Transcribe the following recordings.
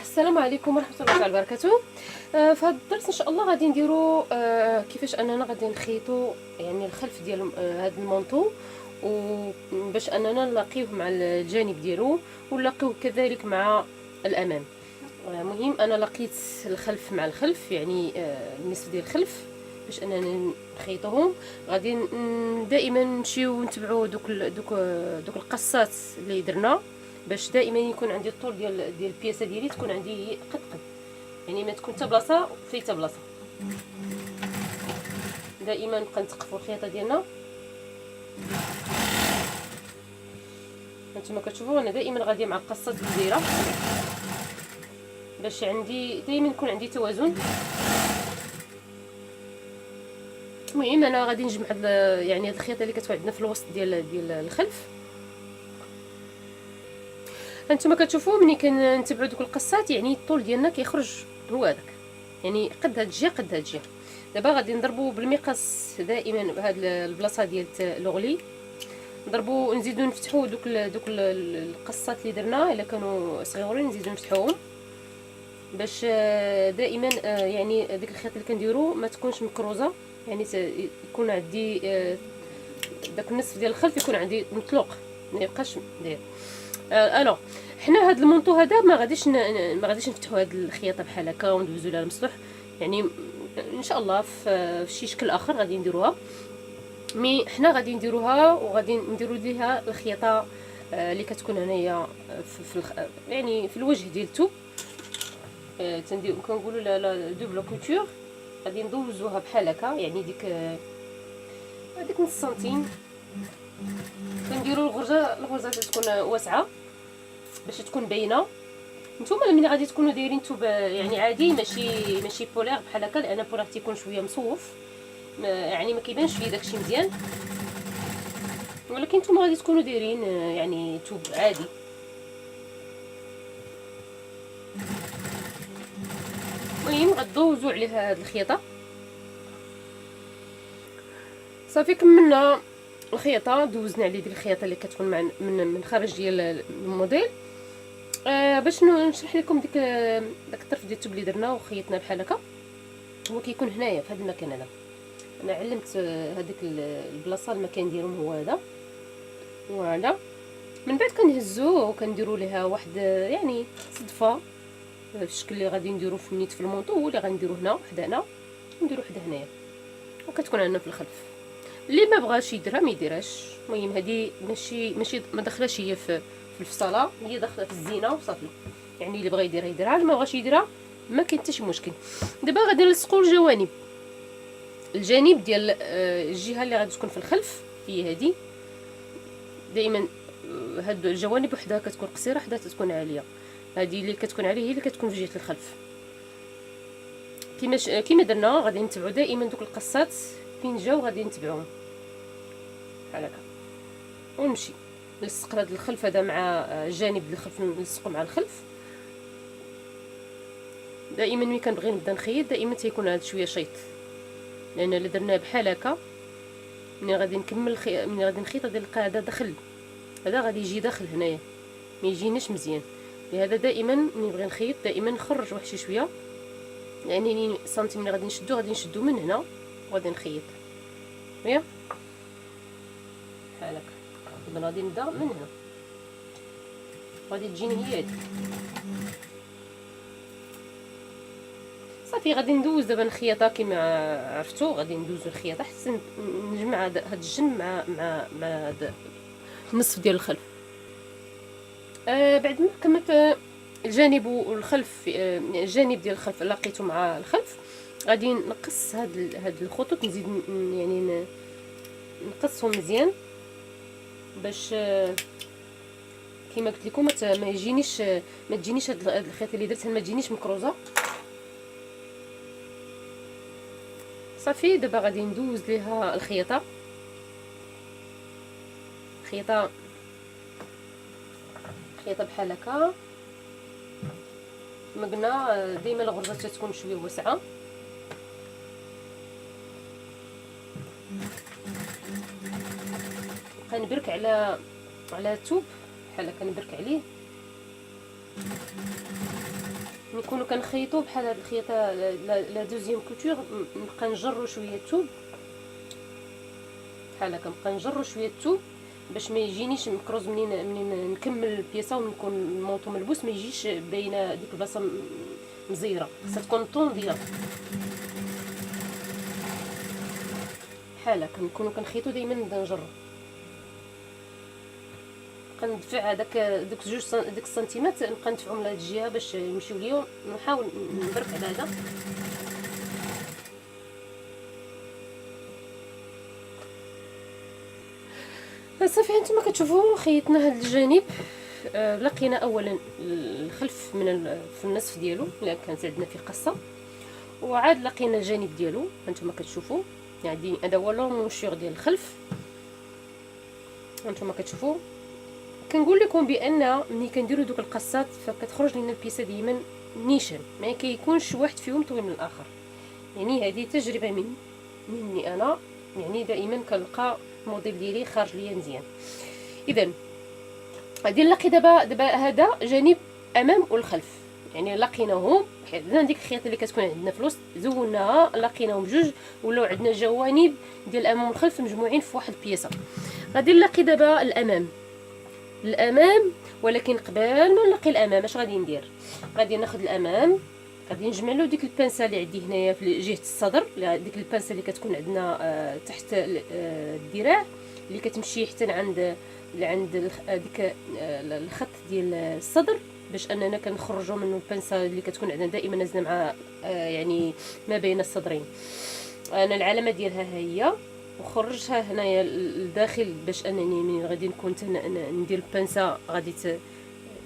السلام عليكم ورحمه الله تعالى وبركاته. في هذا الدرس ان شاء الله غادي نديرو كيفاش اننا غادي نخيطو يعني الخلف ديال هذا المونطو، وباش اننا نلاقيوه مع الجانب ديالو ونلاقيوه كذلك مع الامام. مهم انا لقيت الخلف مع الخلف، يعني النصف ديال الخلف باش اننا نخيطوهم. غادي دائما نمشيو نتبعوا دوك القصات اللي درنا، باش دائما يكون عندي الطول ديال البياسه ديالي تكون عندي قد يعني ما تكون حتى بلاصه في حتى بلاصه. دائما نبقى نتقفوا الخياطه ديالنا. هانتوما كتشوفوا انا دائما غاديه مع القصات الدايره باش عندي دائما يكون عندي توازن. المهم انا غادي نجمع يعني هاد الخياطه اللي كتكون عندنا في الوسط ديال الخلف. هانتوما كتشوفوا ملي كنتبعوا دوك القصات يعني الطول ديالنا كيخرج هو هذاك، يعني قد هاد الجهه قد هاد الجهه. دابا غادي نضربوا بالمقص دائما بهاد البلاصه ديال لوغلي، نضربوا نزيدوا نفتحوا دوك القصات اللي درنا الا كانوا صغيورين نزيدوا نفتحوهم باش دائما يعني ديك الخيط اللي كنديروا ما تكونش مكروزه، يعني يكون عندي داك النصف ديال الخلف يكون عندي مطلوق ما يبقاش داير. الوغ حنا هاد المونطو هذا ما غاديش نفتحوا هاد الخياطه بحال هكا وندوزو لها المسطح، يعني ان شاء الله في شي شكل اخر غادي نديروها. مي حنا غادي نديروها وغادي نديروا ليها الخياطه اللي كتكون هنايا يعني في الوجه ديال الثوب، كنقولوا لا دوبل كوتور. غادي ندوزوها بحال هكا، يعني ديك نص سنتيم كنديروا الغرزه تكون واسعه باش تكون باينه. نتوما ملي غادي تكونوا دايرين ثوب يعني عادي ماشي بولير بحال هكا، لان بولير تيكون شويه مصوف يعني ما كيبانش فيه داكشي مزيان، ولكن نتوما غادي تكونوا دايرين يعني ثوب عادي. المهم غدوزوا عليها هاد الخياطه. صافي كملنا الخياطه، دوزنا عليه ديك الخياطه اللي كتكون من خارج ديال الموديل. باش نشرح لكم داك الطرف ديال الثوب اللي درنا وخيطنا بحال هكا، هو كيكون هنايا في هذا المكان هذا. انا علمت هذيك البلاصه المكان ديالهم هو هذا، فوالا. من بعد كنهزوه وكنديروا ليها واحد يعني صدفه في الشكل اللي غادي نديرو في نيت في المونطو، هو اللي غنديرو هنا حدانا ونديرو حدا هنايا، وكتكون عندنا في الخلف. اللي ما بغاش يديرها ما يديرهاش. المهم هذه ماشي ما دخلاش هي في الفصاله، هي داخله في الزينه وصافي. يعني اللي بغى يديرها يديرها، اللي ما بغاش يديرها ما كاين حتى شي مشكل. دابا غادي نلصقوا الجانب ديال الجهه اللي غادي تكون في الخلف هي هذه. دائما هاد الجوانب وحدها كتكون قصيره وحدها تكون عاليه. هذه اللي كتكون عاليه هي اللي كتكون في جهه الخلف. كيما درنا غادي نتبعوا دائما دوك القصات فين جاو غادي نتبعوهم بحال هكا ونمشي نلصق هذا الخلف هذا مع الجانب ديال الخلف، نلصقو مع الخلف. دائما ملي كنبغي نبدا نخيط دائما تيكون هذا شويه شيط، لان اللي درناه بحال هكا ملي غادي نكمل ملي غادي نخيط غادي نلقى هذا داخل، هذا غادي يجي داخل هنايا ما يجيناش مزيان. لهذا دائما ملي نبغي نخيط دائما نخرج واحد شويه، يعني سنتيم ملي غادي نشدو من هنا وغادي نخيط ياك بحال هكا. دابا غادي نبدا من هنا غادي تجيني هي هادي صافي. غادي ندوز دابا الخياطه كما عرفتوا، غادي ندوز الخياطه حتى نجمع هاد الجنب مع هاد النصف ديال الخلف. بعد ما كملت الجانب والخلف، الجانب ديال الخلف لقيته مع الخلف، غادي نقص هاد الخطوط، نزيد يعني نقصهم مزيان باش كما قلت لكم ما تجينيش هاد الخيط اللي درت ما تجينيش مكروزه. صافي دابا غادي ندوز ليها الخياطه بحال هكا. كما قلنا ديما الغرزه تكون شويه واسعه. كنبرك على الثوب بحال هكا، نبرك عليه نكونوا كنخيطوا بحال هاد الخياطه لا دوزيام كوتور، نبقى نجرو شويه الثوب بحال هكا، نبقى نجرو شويه الثوب باش ما يجينيش مكروز منين نكمل البياسه ونكون المونطو ملبوس ما يجيش باينه ديك البلاصه مزيره، خاصها تكون طونديه بحال هكا. نكونوا كنخيطوا دائما نبدا نجرو، كندفع هذاك دوك ديك السنتيمات نبقى ندفعهم لهاد الجهه باش يمشيو ليا، نحاول نبرك على هذا. صافي هانتوما كتشوفوا خيطنا هاد الجانب. لقينا اولا الخلف في النصف ديالو الا كانت عندنا في قصه، وعاد لقينا الجانب ديالو هانتوما كتشوفوا، يعني هذا هو لونشور ديال الخلف هانتوما كتشوفوا. كنقول لكم بان ملي كنديروا دوك القصات فكتخرج لنا البيسه ديما نيشان، ما كيكونش واحد فيهم طويل من الاخر. يعني هذه تجربه مني انا، يعني دائما كنلقى الموديل ديالي خارج ليا مزيان. اذا غادي نلقي دابا هذا جانب امام والخلف، يعني لقيناهم حدنا ديك الخياطه اللي كتكون عندنا في الوسط زولناها لقيناهم بجوج، ولاو عندنا جوانب ديال الامام والخلف مجموعين في واحد البياسه. غادي نلقي دابا الامام، ولكن قبل ما نلقي الامام اش غادي ندير؟ غادي ناخذ الامام، غادي نجمع له ديك البانسه اللي عندي هنايا في جهه الصدر، ديك البانسه اللي كتكون عندنا تحت الذراع اللي كتمشي حتى عند ديك الخط ديال الصدر، باش اننا كنخرجوا منه البانسه اللي كتكون عندنا دائما نازله مع يعني ما بين الصدرين. انا العلامه ديالها ها هي، وخرجها هنايا للداخل باش انني ملي غادي نكون ندير البانسه غادي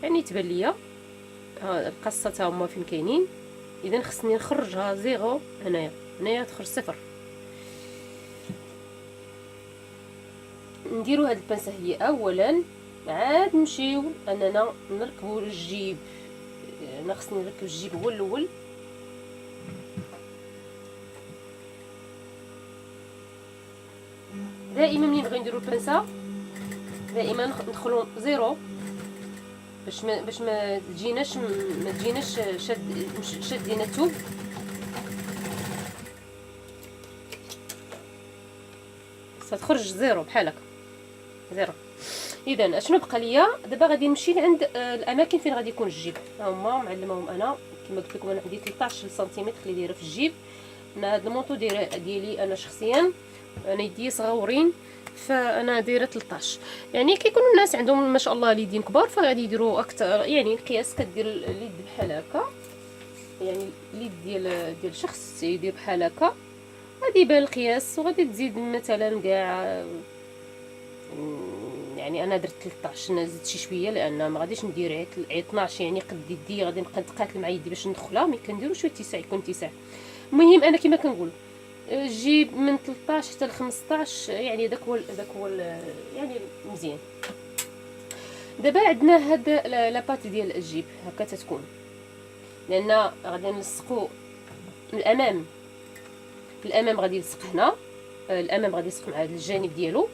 يعني تبان ليا القصه تا هما فين كاينين. اذا خصني نخرجها زيرو، هنايا تخرج صفر. نديروا هاد البانسه هي اولا، عاد نمشيو اننا نركبوا الجيب. انا خصني نركب الجيب هو الاول، دائما ملي نبغيو نديروا البانسه دائما ندخلوا زيرو باش ما تجيناش شادين الثوب. ستخرج زيرو بحال هكا زيرو. اذا اشنو بقى ليا دابا؟ غادي نمشي لعند الاماكن فين غادي يكون الجيب، ها هما معلمهم انا كما قلت لكم. انا عندي 13 سنتيمتر اللي دايره في الجيب. انا هاد المونطو ديالي انا شخصيا، انا يدي صغورين فانا دايره 13. يعني كيكونوا الناس عندهم ما شاء الله اليدين كبار فغادي يديروا اكثر، يعني القياس كدير اليد بحال هكا، يعني اليد ديال شخص يدير بحال هكا غادي يبان القياس، وغادي تزيد مثلا كاع يعني انا درت 13 نزيد شي شويه لان ما غاديش ندير 12 يعني قد يدي غادي نبقى نتقاتل مع يدي باش ندخلها، ملي كنديروا شويه 9 يكون 9. المهم انا كما كنقول جيب من 13 حتى ل 15 يعني داك هو يعني مزيان. دابا عندنا هاد لاباط ديال الجيب هكا تتكون، لان غادي نلصقوا الامام غادي يلصق هنا، الامام غادي يلصق مع هذا الجانب ديالو.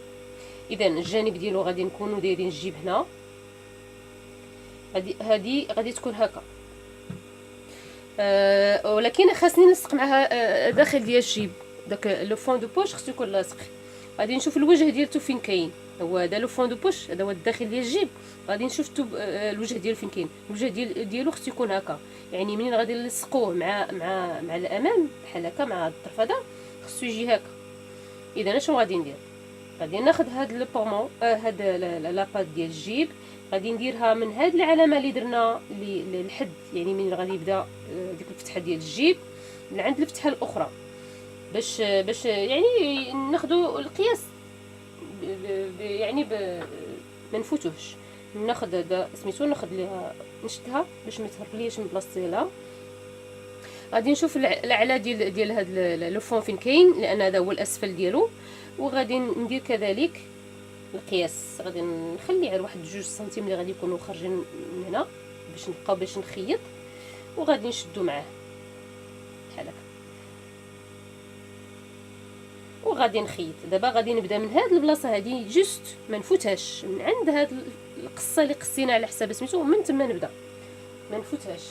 اذا الجانب ديالو غادي نكونوا دايرين الجيب هنا، هذه غادي تكون هكا، ولكن خاصني نلصق معها داخل ديال الجيب داك لو فون دو بوش خصو يكون لاصق. غادي نشوف الوجه ديالته فين كاين، هو هذا لو فون دو بوش، هذا هو الداخل ديال الجيب. غادي نشوف الوجه ديالو فين كاين، الوجه ديالو خصو يكون هكا، يعني منين غادي نلصقوه مع الامام بحال هكا مع الطرف هذا خصو يجي هكا. اذا شنو غادي ندير؟ غادي ناخذ هاد البومون هاد لاباط ديال الجيب، غادي نديرها من هاد العلامه اللي درنا للحد، يعني من غادي يبدا ديك الفتحه ديال الجيب لعند الفتحه الاخرى باش يعني ناخذوا القياس يعني ما نفوتوهش. ناخذ هذا سميتو، ناخذ ليها نشدها باش ما تهربليش من بلاصتي ديالها. غادي نشوف الاعلى ديال هاد لو فون فين كاين، لان هذا هو الاسفل ديالو. وغادي ندير كذلك القياس، غادي نخلي على واحد 2 سنتيم اللي غادي يكونوا خارجين من هنا باش نبقاو باش نخيط، وغادي نشدو معاه بحال هكا وغادي نخيط. دابا غادي نبدا من هاد البلاصه هادي جوست ما نفوتهاش، من عند هاد القصه اللي قصينا على حساب سميتو، من تما نبدا ما نفوتهاش.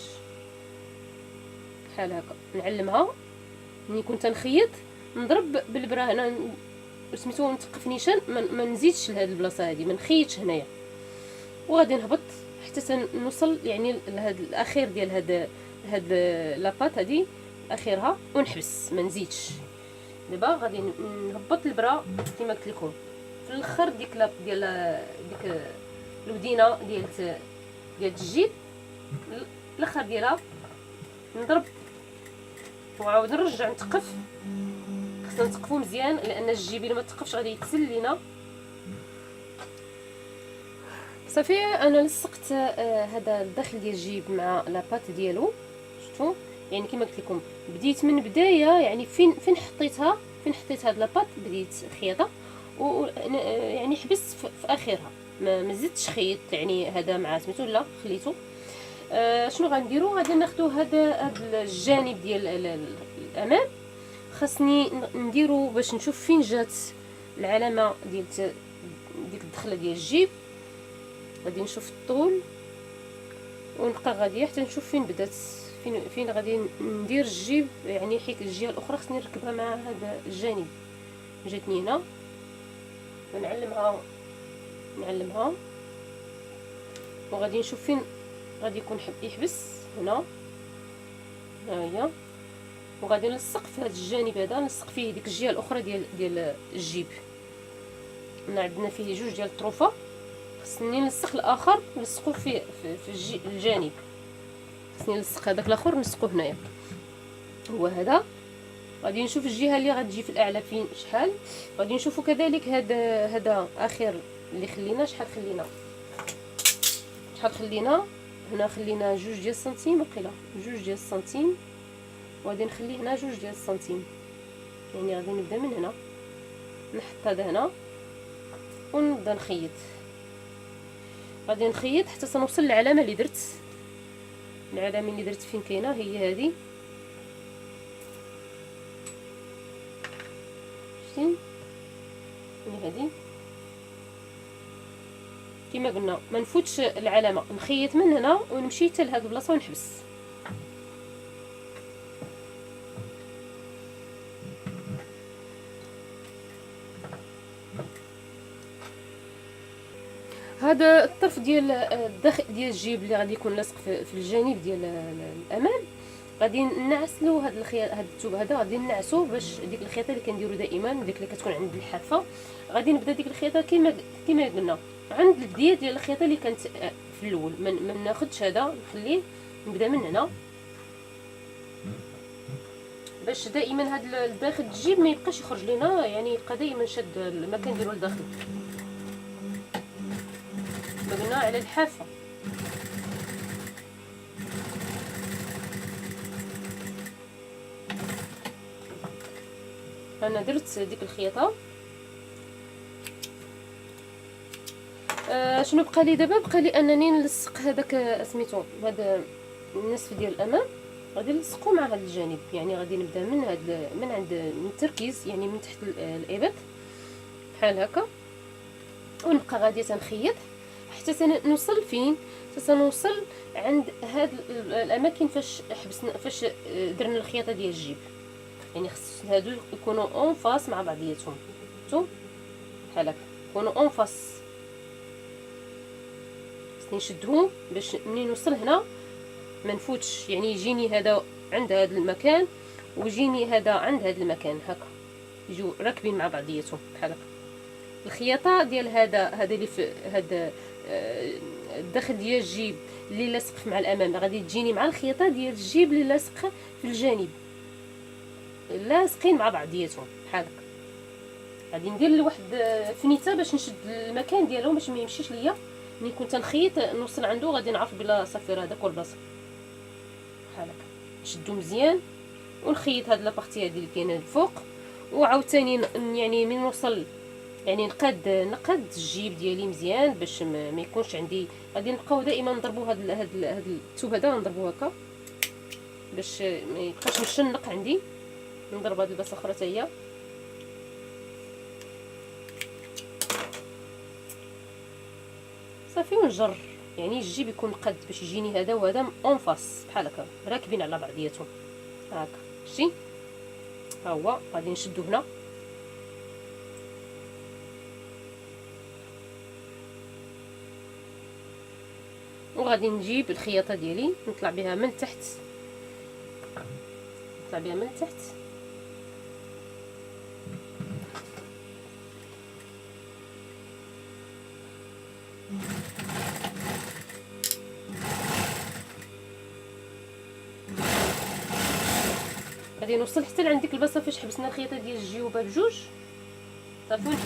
بحال هكا، نعلمها ملي كنت نخيط نضرب بالبرا هنا سميتو نتقف نيشان، ما نزيدش لهاد البلاصه هادي، ما نخيطش هنايا، وغادي نهبط حتى نوصل يعني لهاد الاخير ديال هاد لاباط هادي اخرها، ونحبس ما نزيدش. دابا غادي نهبط البرا كما قلت لكم في الاخر ديك الودينه ديال الجيب، الاخر ديالها نضرب وعاود نرجع نتقف. خصنا نتقفو مزيان لان الجيب الا ما تقفش غادي يتسل لينا. صافي انا لصقت هذا الداخل ديال الجيب مع لاباط ديالو، شفتوا يعني كما قلت لكم بديت من بدايه، يعني فين حطيت هاد لاباط بديت خياطه، و يعني حبست في اخرها، ما زدتش خيط يعني هذا مع سميتو لا خليته. شنو غنديروا؟ غادي ناخذوا هذا الجانب ديال الامام، خاصني نديرو باش نشوف فين جات العلامه ديال ديك الدخله ديال الجيب. غادي نشوف الطول ونبقى غاديه حتى نشوف فين بدات، فين غادي ندير الجيب، يعني حيت الجهه الاخرى خصني نركبها مع هذا الجانب. جاتني هنا نعلمها وغادي نشوف فين غادي يكون يحبس. هنا ها هي، وغادي نلصق في هذا الجانب هذا، نلصق فيه ديك الجهه الاخرى ديال الجيب. عندنا فيه جوج ديال الطروفه، خصني نلصق الاخر نلصقو في الجانب، خصني نلصق هذاك الاخر نلصقو هنايا. هو هذا غادي نشوف الجهه اللي غتجي في الاعلى فين شحال. غادي نشوفوا كذلك هذا اخر اللي خلينا، شحال خلينا هنا، خلينا 2 ديال السنتيم وقيله 2 ديال السنتيم، وغادي نخلي هنا 2 ديال السنتيم. يعني غادي نبدا من هنا، نحط هذا هنا ونبدا نخيط. غادي نخيط حتى سنوصل للعلامه اللي درت. العلامه اللي درت فين كاينه هي هذه، شتي هي هذه. كما قلنا ما نفوتش العلامه، نخيط من هنا ونمشي حتى لهاد البلاصه ونحبس. هذا الطرف ديال الداخل ديال الجيب اللي غادي يكون لاصق في الجانب ديال الامام، غادي نعسلو هاد الخياط، هاد الثوب هذا غادي نعسو باش ديك الخياطه اللي كنديرو دائما، ديك اللي كتكون عند الحافه. غادي نبدا ديك الخياطه كما قلنا عند البدايه ديال الخياطه اللي كانت في الاول، ما ناخذش هذا، نخليه نبدا من هنا باش دائما هاد الداخل الجيب ما يبقاش يخرج لينا، يعني يبقى دائما شاد المكان ديالو لداخل. قلنا على الحافه. انا درت ديك الخياطه. شنو بقى لي دابا؟ بقى لي انني نلصق هذاك سميتو هذا النصف ديال الامام، غادي نلصقو مع هذا الجانب. يعني غادي نبدا من عند التركيز، يعني من تحت الابط بحال هكا، ونبقى غاديه تنخيط حتى سنوصل فين؟ سنوصل عند هاد الاماكن فاش حبسنا، فاش درنا الخياطه ديال الجيب. يعني خص هادو يكونوا اون فاس مع بعضياتهم، شفتوا بحال هكا يكونوا اون فاس. خصني نشدهم باش منين نوصل هنا ما نفوتش، يعني يجيني هذا عند هذا المكان ويجيني هذا عند هذا المكان، هكا يجوا راكبين مع بعضياتهم بحال هكا. الخياطه ديال هذا اللي في هذا الداخل ديال الجيب اللي لاصق مع الامام، غادي تجيني مع الخياطه ديال الجيب اللي لاصق في الجانب، لاصقين مع بعضياتهم بحال هكا. غادي ندير واحد فنيته باش نشد المكان ديالهم باش ما يمشيش ليا. ملي كنت نخيط نوصل عنده غادي نعرف بلا صافي راه هذاك هو البلاصه بحال هكا. نشدو مزيان ونخيط هاد لابارتي هادي اللي كاينه الفوق، وعاوتاني يعني من نوصل يعني نقاد الجيب ديالي مزيان باش ما يكونش عندي. غادي نبقاو دائما نضربوا هاد الثوب هذا، نضربوه هكا باش ما يبقاش مشنق عندي. نضرب هاد البلاصه اخرى حتى هي صافي، ونجر يعني الجيب يكون قد باش يجيني هذا وهذا اون فاس بحال هكا راكبين على بعضياتهم. هاكا شتي. ها هو غادي نشدو هنا وغادي نجيب الخياطه ديالي نطلع بها من تحت، نطلع بها من تحت غادي نوصل حتى لعند ديك البلاصه فاش حبسنا الخياطه ديال الجيوبه بجوج صافي ونحبس.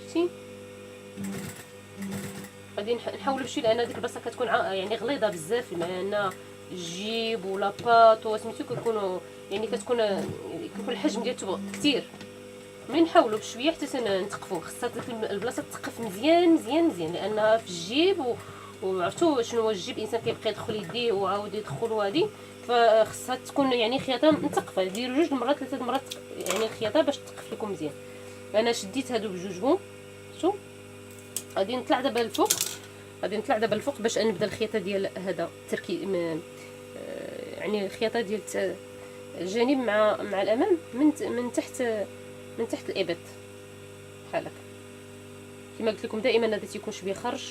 شتي غادي نحاول بشي لان ديك البلاصه كتكون يعني غليظه بزاف، بما ان الجيب ولا باط وسميتو كيكونوا يعني كيكون الحجم ديالو كثير. ملي نحاولوا بشويه حتى نتقفوا، خصها ديك البلاصه تقف مزيان مزيان مزيان، لانها في الجيب وعرفتوا شنو هو الجيب، الانسان كيبقى يدخل يديه وعاود يدخل وهادي، فخصها تكون يعني خياطه متقفه. ديروا 2 المرات 3 المرات يعني الخياطه باش تقف لكم مزيان. انا شديت هادو بجوجهم شوف. غادي نطلع دابا الفوق، غادي نطلع دابا الفوق باش نبدا الخياطه ديال هذا التركيب، يعني الخياطه ديال الجانب مع الامام من تحت الابط بحال هكا. كما قلت لكم دائما هذا تيكون شويه خرج.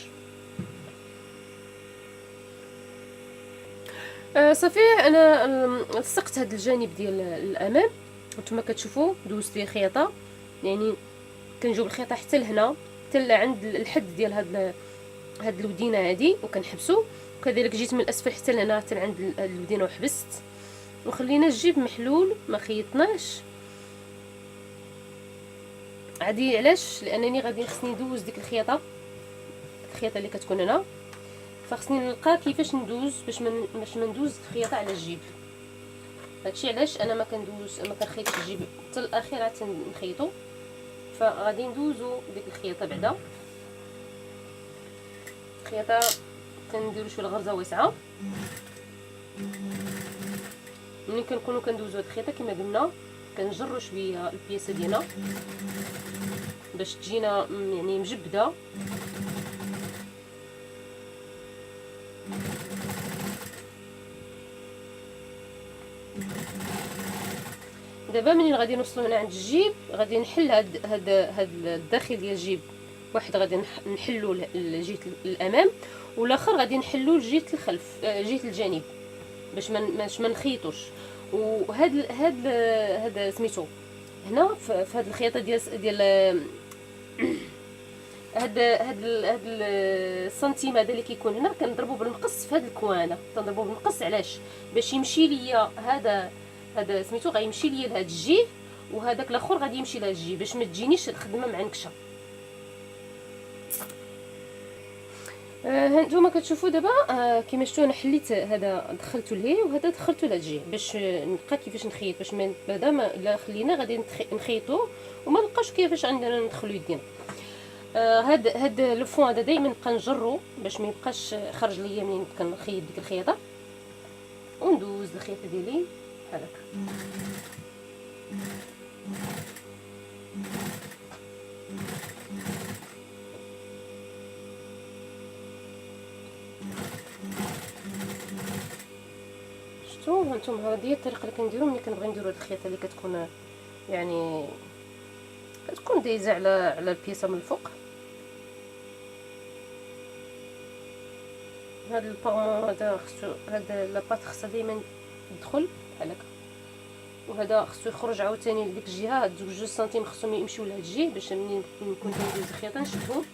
صافي انا لصقت هذا الجانب ديال الامام وانتم كتشوفوا دوزت ليه الخياطه، يعني كنجيب الخياطه حتى لهنا حتى عند الحد ديال هاد الودينه هادي وكنحبسو، وكذلك جيت من الاسفل حتى لهنا حتى عند الودينه وحبست، وخلينا الجيب محلول ما خيطناش عادي. علاش؟ لانني غادي خصني ندوز ديك الخياطه اللي كتكون هنا، فخصني نلقى كيفاش ندوز باش ما ندوز الخياطه على الجيب. هادشي علاش انا ما كنخيطش الجيب حتى الاخير عاد نخيطو، فغادي ندوزو ديك الخياطه بعدا. الخياطه كنديرو شويه الغرزه واسعه ملي كنكونوا كندوزو هاد الخياطه كما قلنا، كنجرو شويه البياسه ديالنا باش تجينا يعني مجبده. دابا منين غادي نوصلوا هنا عند الجيب غادي نحل هاد الداخل ديال الجيب، واحد غادي نحلو لجهه الامام والاخر غادي نحلو لجهه الخلف، جهه الجانب باش ما نخيطوش. هاد سميتو هنا في هاد الخياطه ديال هاد السنتيم هذا اللي كيكون هنا كنضربو بالمقص في هاد الكوانه، كنضربو بالمقص. علاش؟ باش يمشي ليا هذا سميتو غيمشي ليا لهاد الجهه، وهذاك الاخر غادي يمشي لهاد الجهه باش ما تجينيش الخدمه معنكشه. هانتوما كتشوفوا دابا كيما شفتوا انا حليت هذا دخلته لهيه وهذا دخلته لهاد الجهه باش نلقى كيفاش نخيط، باش بعدا لا خلينا غادي نخيطوه وما نلقاش كيفاش عندنا ندخلوا يدينا. هاد لو فون هذا دائما نبقى نجرو باش ما يبقاش خرج ليا منين كنخيط ديك الخياطه، وندوز الخياطه ديالي بحال هكا. شفتوا هانتوما هذه هي الطريقه اللي كنديرو ملي كنبغي نديرو هاد الخياطه اللي كتكون يعني كتكون دايزه على البياسه من الفوق. هاد البارمون هذا خصو هاد لاباط خصها دائما يدخل بحال هكا، وهذا خصو يخرج عاوتاني لديك الجهه. هاد 2 سنتيم خصهم يمشيو لهاد الجهه باش ملي نكون كندوز الخياطه نشدهم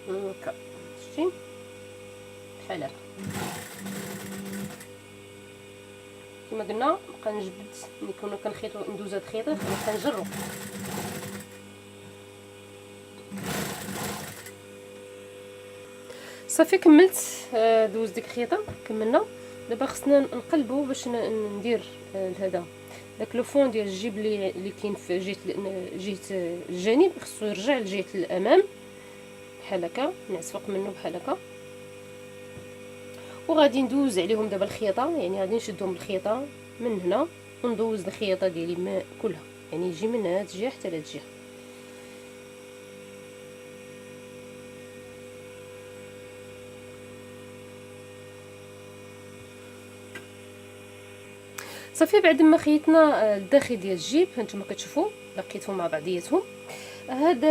هكا. شتي بحال هكا كما قلنا. نبقى نجبد ملي كنا كنخيطو ندوز هاد الخياطه نبقى نجرو. صافي كملت دوز ديك الخياطه كملنا. دابا خصنا نقلبو باش ندير هذا داك لو فون ديال الجيب اللي كاين في جهه الجانب خصو يرجع لجهه الامام بحال هكا، نعصفق منه بحال هكا. وغادي ندوز عليهم دابا الخياطه، يعني غادي نشدهم بالخياطه من هنا وندوز الخياطه ديالي كلها، يعني يجي من هاد الجهه حتى لهاد الجهه. صافي بعد ما خيطنا الداخل ديال الجيب هانتوما كتشوفوا لقيتهم مع بعضياتهم. هاد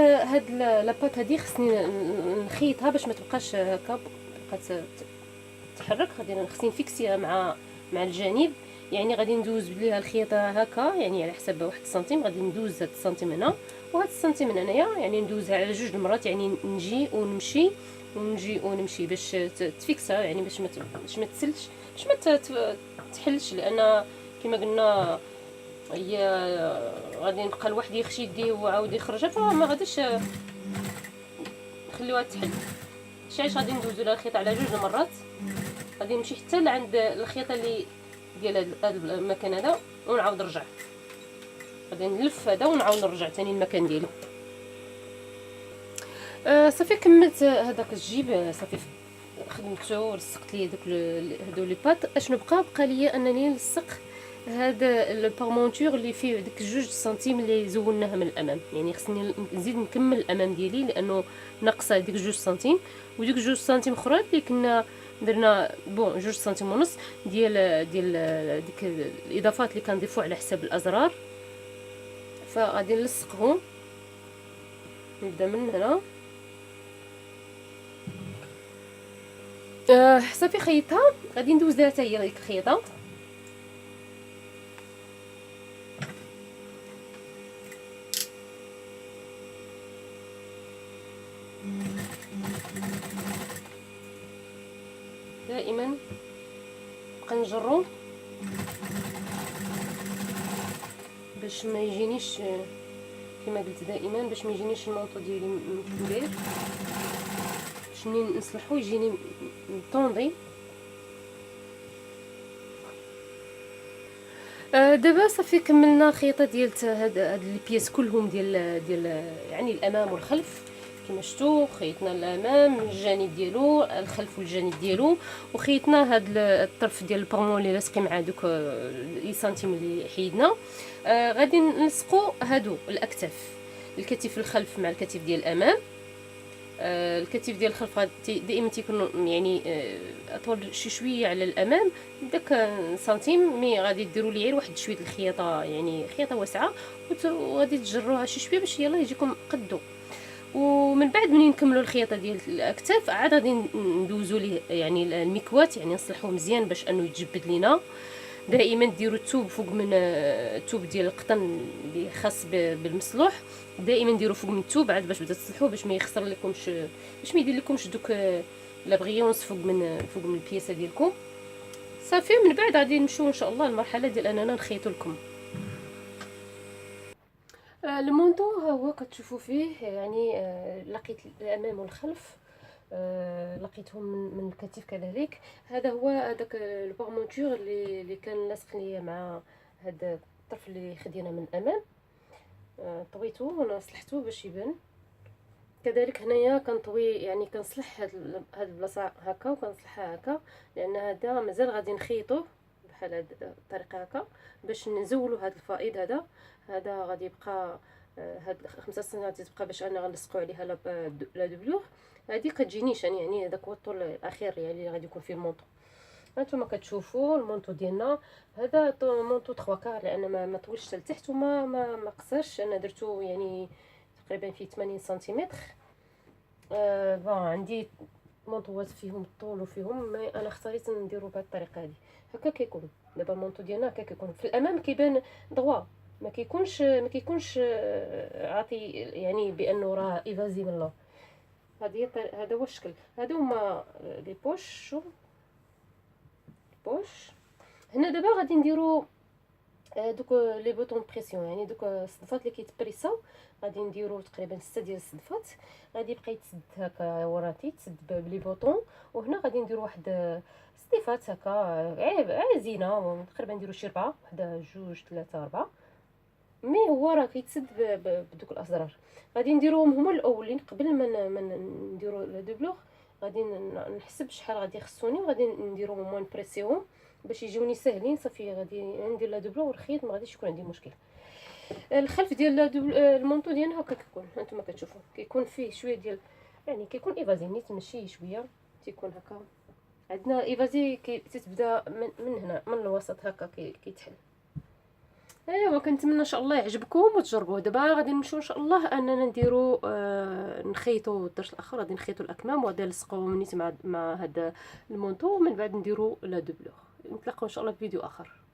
لاباط هادي خصني نخيطها باش ما تبقاش هكا بقات تحرك. غادي خصني نفيكسيها مع الجانب، يعني غادي ندوز بليها الخياطه هكا، يعني على حسب 1 سنتيم. غادي ندوز هاد السنتيم هنا وهاد السنتيم من هنايا، يعني ندوزها على 2 المرات، يعني نجي ونمشي ونجي ونمشي باش تفيكسها، يعني باش ما تسلش، باش ما تحلش، لان كما قلنا هي غادي نبقى الواحد يخشي يديه وعاود يخرجها، فما غاديش نخليوها تحل. علاش غادي ندوزو لها الخيط على 2 المرات. غادي نمشي حتى لعند الخيطه اللي ديال هذا المكان هذا ونعاود نرجع. غادي نلف هذا ونعاود نرجع ثاني المكان ديالو. صافي كملت هذاك الجيب، صافي خدمته ولصقت ليه دوك هادو لي بات. اشنو بقى ليا انني نلصق هذا البارمونتور اللي فيه ديك 2 سنتيم اللي زولناها من الامام، يعني خصني نزيد نكمل الامام ديالي لانه ناقصه ديك 2 سنتيم، وديك 2 سنتيم اخرى اللي كنا درنا 2 سنتيم ونص ديال ديك الاضافات اللي كنضيفوا على حساب الازرار. فغادي نلصقهم. نبدا من هنا. صافي خيطها، غادي ندوز لها حتى هي ديك الخيطه. دائما نبقى نجرو باش ما يجينيش، كما قلت دائما باش ما يجينيش المونطو ديالي كبير، باش منين نصلحو يجيني طوندي. دابا صافي كملنا الخيطه ديال هاد البياس كلهم ديال يعني الامام والخلف. كما شفتوا خيطنا الامام الجانب ديالو، الخلف والجانب ديالو، وخيطنا هاد الطرف ديال البارمون اللي لاصقين مع دوك لي سنتيم اللي حيدنا. غادي نلصقوا هادو الاكتاف، الكتف الخلف مع الكتف ديال الامام. الكتف ديال الخلف دائما تيكون يعني اطول شي شويه على الامام داك سنتيم، مي غادي ديروا ليه واحد شويه الخياطه، يعني خياطه واسعه، وغادي تجروها شي شويه باش يلا يجيكم قدو. ومن بعد منين نكملوا الخياطه ديال الاكتاف عاد غادي ندوزوا ليه يعني المكوات، يعني نصلحوه مزيان باش انه يتجبد لينا. دائما ديروا الثوب فوق من الثوب ديال القطن اللي خاص بالمصلوح، دائما ديروا فوق من الثوب عاد باش بدا تصلحوه، باش ما يخسر لكمش، باش ما يدير لكمش دوك لا بغيونس فوق من البياسه ديالكم. صافي من بعد غادي نمشيو ان شاء الله المرحله ديال اننا نخيطوا لكم المونطو. ها هو كتشوفوا فيه يعني لقيت الامام والخلف، لقيتهم من الكتف كذلك. هذا هو هذاك البارمونتور اللي كان لاصق ليا مع هذا الطرف اللي خدينا من الامام. طويته وانا صلحته باش يبان. كذلك هنايا كنطوي، يعني كنصلح هاد البلاصه هكا وكنصلحها هكا، لان هذا مازال غادي نخيطوه بحال هاد الطريقه هكا باش نزولوا هاد الفائض. هذا غادي يبقى هاد 5 سنتيمتر تبقى باش انا غنلصقوا عليها لا دوبلور. هذه كتجينيش يعني هذاك هو الطول الاخير يعني اللي غادي يكون فيه المونطو. هانتوما كتشوفوا المونطو ديالنا، هذا مونطو 3 كار لان ما طولش حتى لتحت وما ما قصرش. انا درتو يعني تقريبا فيه 80 سنتيمتر. بون عندي مونطوات فيهم الطول وفيهم، ما انا اختاريت نديرو بهذه الطريقه هذه. هكا كيكون دابا المونطو ديالنا، هكا كيكون في الامام كيبان ضوا، ما كيكونش عاطي يعني بانه راه ايفازي من اللور. هذا هو الشكل. هادو هما لي بوش. شوف بوش هنا. دابا غادي نديرو دوك لي بوطون بريسيون، يعني دوك الصدفات اللي كيتبريساو. غادي نديرو تقريبا 6 ديال الصدفات، غادي يبقى يتسد هكا وراتي يتسد بلي بوطون. وهنا غادي نديرو واحد صدفات هكا زينه، تقريبا نديرو شي 4، وحده 2 3 4، مي هو راه كيتسد بدوك الازرار. غادي نديروهم هما الاولين قبل ما نديرو لا دوبلور. غادي نحسب شحال غادي يخصوني وغادي نديروهم هما نبريسيهم باش يجوني ساهلين. صافي غادي ندير لا دوبلور والخيط ما غاديش يكون عندي مشكل. الخلف ديال المونطو ديالنا هكا كيكون، هانتوما كتشوفوا كيكون فيه شويه ديال يعني كيكون ايفازي نيت ماشي شويه، تيكون هكا. عندنا ايفازي تتبدا من هنا من الوسط هكا كيتحل. ايوا كنتمنى ان شاء الله يعجبكم وتجربوه. دابا غادي نمشيو ان شاء الله اننا نديرو نخيطوا الدرس الاخر، غادي نخيطوا الاكمام وغادي نلصقوهم نيت مع هذا المونطو، ومن بعد نديرو لا دوبلور. نتلاقاو ان شاء الله في فيديو اخر.